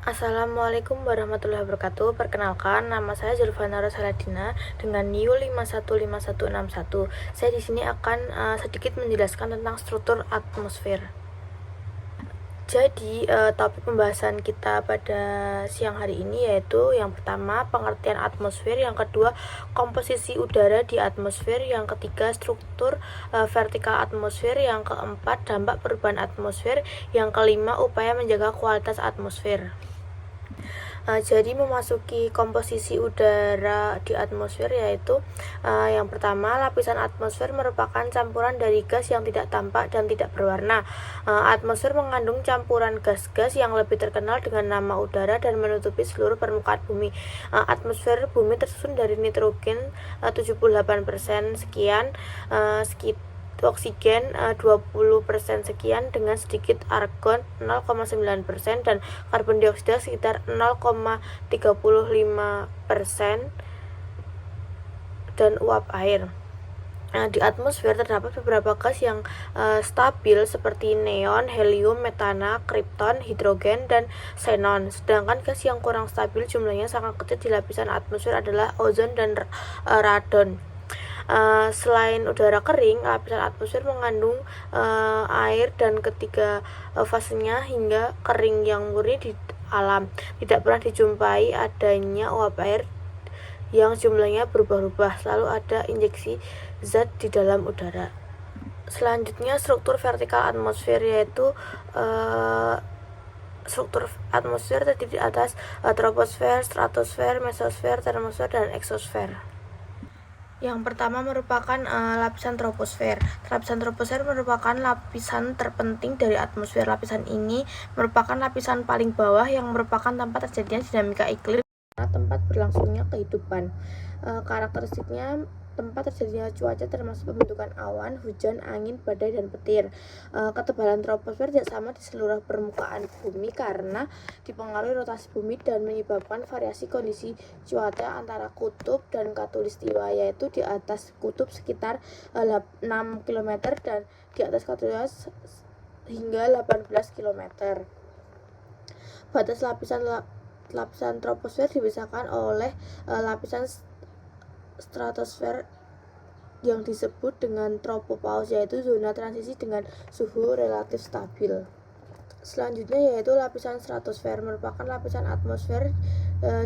Assalamualaikum warahmatullahi wabarakatuh. Perkenalkan, nama saya Zulfana Rosaladina dengan NIU 515161. Saya di sini akan sedikit menjelaskan tentang struktur atmosfer. Jadi, topik pembahasan kita pada siang hari ini yaitu yang pertama pengertian atmosfer, yang kedua komposisi udara di atmosfer, yang ketiga struktur vertikal atmosfer, yang keempat dampak perubahan atmosfer, yang kelima upaya menjaga kualitas atmosfer. Jadi memasuki komposisi udara di atmosfer yaitu yang pertama, lapisan atmosfer merupakan campuran dari gas yang tidak tampak dan tidak berwarna. Atmosfer mengandung campuran gas-gas yang lebih terkenal dengan nama udara dan menutupi seluruh permukaan bumi. Atmosfer bumi tersusun dari nitrogen 78% sekian, oksigen 20% sekian dengan sedikit argon 0,9% dan karbon dioksida sekitar 0,35% dan uap air. Di atmosfer terdapat beberapa gas yang stabil seperti neon, helium, metana, krypton, hidrogen, dan xenon. Sedangkan gas yang kurang stabil jumlahnya sangat kecil di lapisan atmosfer adalah ozon dan radon. Selain udara kering, lapisan atmosfer mengandung air dan ketiga fasenya hingga kering yang murni di alam. Tidak pernah dijumpai adanya uap air yang jumlahnya berubah-ubah, selalu ada injeksi zat di dalam udara. Selanjutnya struktur vertikal atmosfer yaitu struktur atmosfer terdiri atas troposfer, stratosfer, mesosfer, termosfer, dan eksosfer. Yang pertama merupakan lapisan troposfer. Lapisan troposfer merupakan lapisan terpenting dari atmosfer. Lapisan ini merupakan lapisan paling bawah yang merupakan tempat terjadinya dinamika iklim, tempat berlangsungnya kehidupan. Karakteristiknya tempat terjadinya cuaca termasuk pembentukan awan, hujan, angin, badai, dan petir. Ketebalan troposfer tidak sama di seluruh permukaan bumi karena dipengaruhi rotasi bumi dan menyebabkan variasi kondisi cuaca antara kutub dan khatulistiwa, yaitu di atas kutub sekitar 6 km dan di atas khatulistiwa hingga 18 km. Batas lapisan troposfer dipisahkan oleh lapisan stratosfer yang disebut dengan tropopause, yaitu zona transisi dengan suhu relatif stabil. Selanjutnya yaitu lapisan stratosfer, merupakan lapisan atmosfer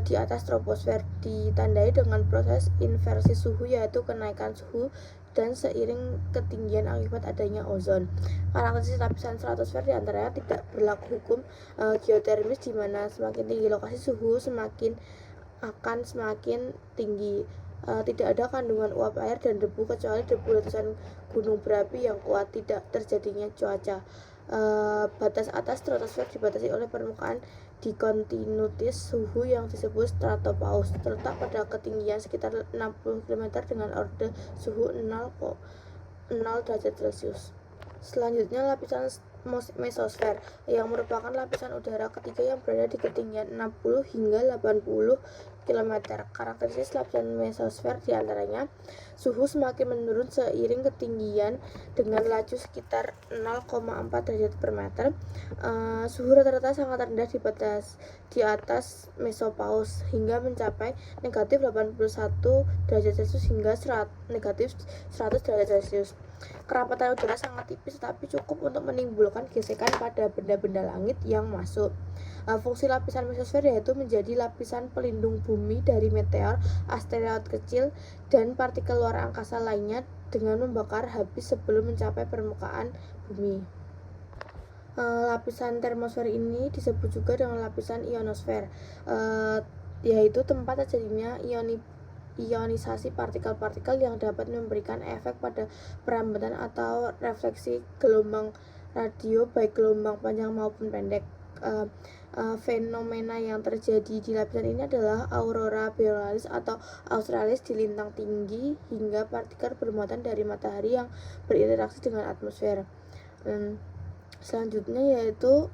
di atas troposfer, ditandai dengan proses inversi suhu yaitu kenaikan suhu dan seiring ketinggian akibat adanya ozon. Karakteristik lapisan stratosfer diantaranya tidak berlaku hukum geotermis, di mana semakin tinggi lokasi suhu semakin tinggi. Tidak ada kandungan uap air dan debu kecuali debu letusan gunung berapi yang kuat. Tidak terjadinya cuaca. Batas atas stratosfer dibatasi oleh permukaan dikontinuitas suhu yang disebut stratopause, terletak pada ketinggian sekitar 60 km dengan orde suhu 0 derajat Celcius. Selanjutnya lapisan mesosfer, yang merupakan lapisan udara ketiga yang berada di ketinggian 60 hingga 80 km. Karakteristik lapisan mesosfer diantaranya suhu semakin menurun seiring ketinggian dengan laju sekitar 0,4 derajat per meter. Suhu rata-rata sangat rendah di atas mesopause hingga mencapai negatif 81 derajat Celcius hingga negatif 100 derajat Celcius. Kerapatan udara sangat tipis tetapi cukup untuk menimbulkan gesekan pada benda-benda langit yang masuk. Fungsi lapisan mesosfer yaitu menjadi lapisan pelindung bumi dari meteor, asteroid kecil, dan partikel luar angkasa lainnya dengan membakar habis sebelum mencapai permukaan bumi. Lapisan termosfer ini disebut juga dengan lapisan ionosfer, yaitu tempat terjadinya ionisasi partikel-partikel yang dapat memberikan efek pada perambatan atau refleksi gelombang radio, baik gelombang panjang maupun pendek. Fenomena yang terjadi di lapisan ini adalah aurora borealis atau australis di lintang tinggi hingga partikel bermuatan dari matahari yang berinteraksi dengan atmosfer. Selanjutnya yaitu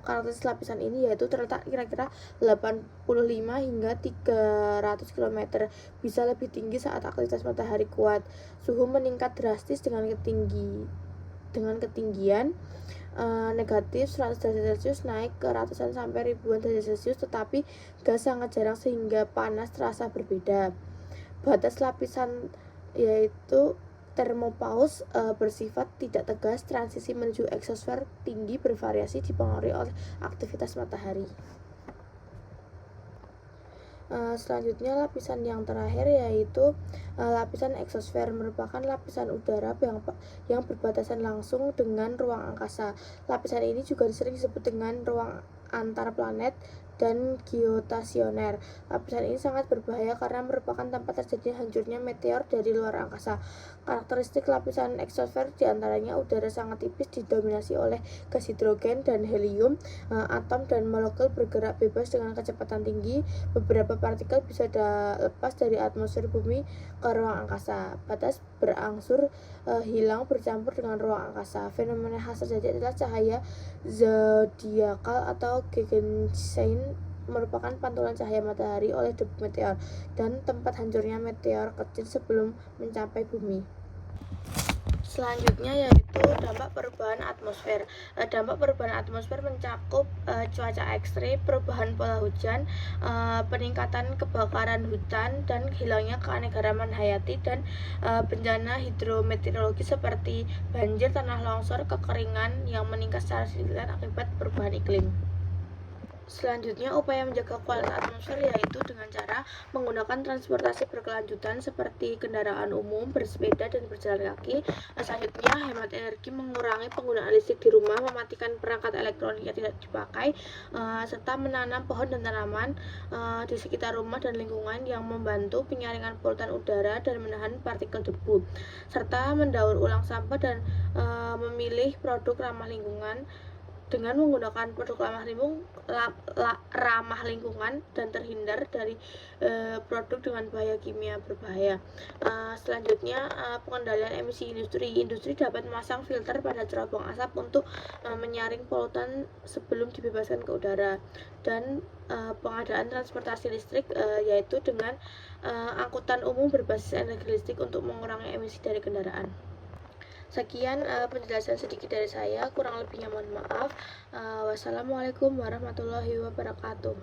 karakteristik lapisan ini yaitu terletak kira-kira 85 hingga 300 km, bisa lebih tinggi saat aktivitas matahari kuat. Suhu meningkat drastis dengan ketinggian negatif 100 derajat Celcius naik ke ratusan sampai ribuan derajat Celcius, tetapi gas sangat jarang sehingga panas terasa berbeda. Batas lapisan yaitu termopause bersifat tidak tegas. Transisi menuju eksosfer tinggi bervariasi dipengaruhi oleh aktivitas matahari. Selanjutnya lapisan yang terakhir yaitu lapisan eksosfer, merupakan lapisan udara yang berbatasan langsung dengan ruang angkasa. Lapisan ini juga sering disebut dengan ruang antar planet dan geostasioner. Lapisan ini sangat berbahaya karena merupakan tempat terjadinya hancurnya meteor dari luar angkasa. Karakteristik lapisan eksosfer diantaranya udara sangat tipis didominasi oleh gas hidrogen dan helium. Atom dan molekul bergerak bebas dengan kecepatan tinggi. Beberapa partikel bisa lepas dari atmosfer bumi ke ruang angkasa. Batas berangsur hilang bercampur dengan ruang angkasa. Fenomena khas terjadi adalah cahaya zodiakal atau Gegenschein, merupakan pantulan cahaya matahari oleh debu meteor dan tempat hancurnya meteor kecil sebelum mencapai bumi. Selanjutnya yaitu dampak perubahan atmosfer. Dampak perubahan atmosfer mencakup cuaca ekstrim, perubahan pola hujan, peningkatan kebakaran hutan, dan hilangnya keanekaragaman hayati, dan bencana hidrometeorologi seperti banjir, tanah longsor, kekeringan yang meningkat secara signifikan akibat perubahan iklim. Selanjutnya, upaya menjaga kualitas atmosfer yaitu dengan cara menggunakan transportasi berkelanjutan seperti kendaraan umum, bersepeda, dan berjalan kaki. Selanjutnya, hemat energi, mengurangi penggunaan listrik di rumah, mematikan perangkat elektronik yang tidak dipakai, serta menanam pohon dan tanaman di sekitar rumah dan lingkungan yang membantu penyaringan polutan udara dan menahan partikel debu, serta mendaur ulang sampah dan memilih produk ramah lingkungan. Dengan menggunakan produk ramah lingkungan dan terhindar dari produk dengan bahaya kimia berbahaya. Selanjutnya, pengendalian emisi industri. Industri dapat memasang filter pada cerobong asap untuk menyaring polutan sebelum dibebaskan ke udara. Dan pengadaan transportasi listrik yaitu dengan angkutan umum berbasis energi listrik untuk mengurangi emisi dari kendaraan. Sekian penjelasan sedikit dari saya, kurang lebihnya mohon maaf. Wassalamualaikum warahmatullahi wabarakatuh.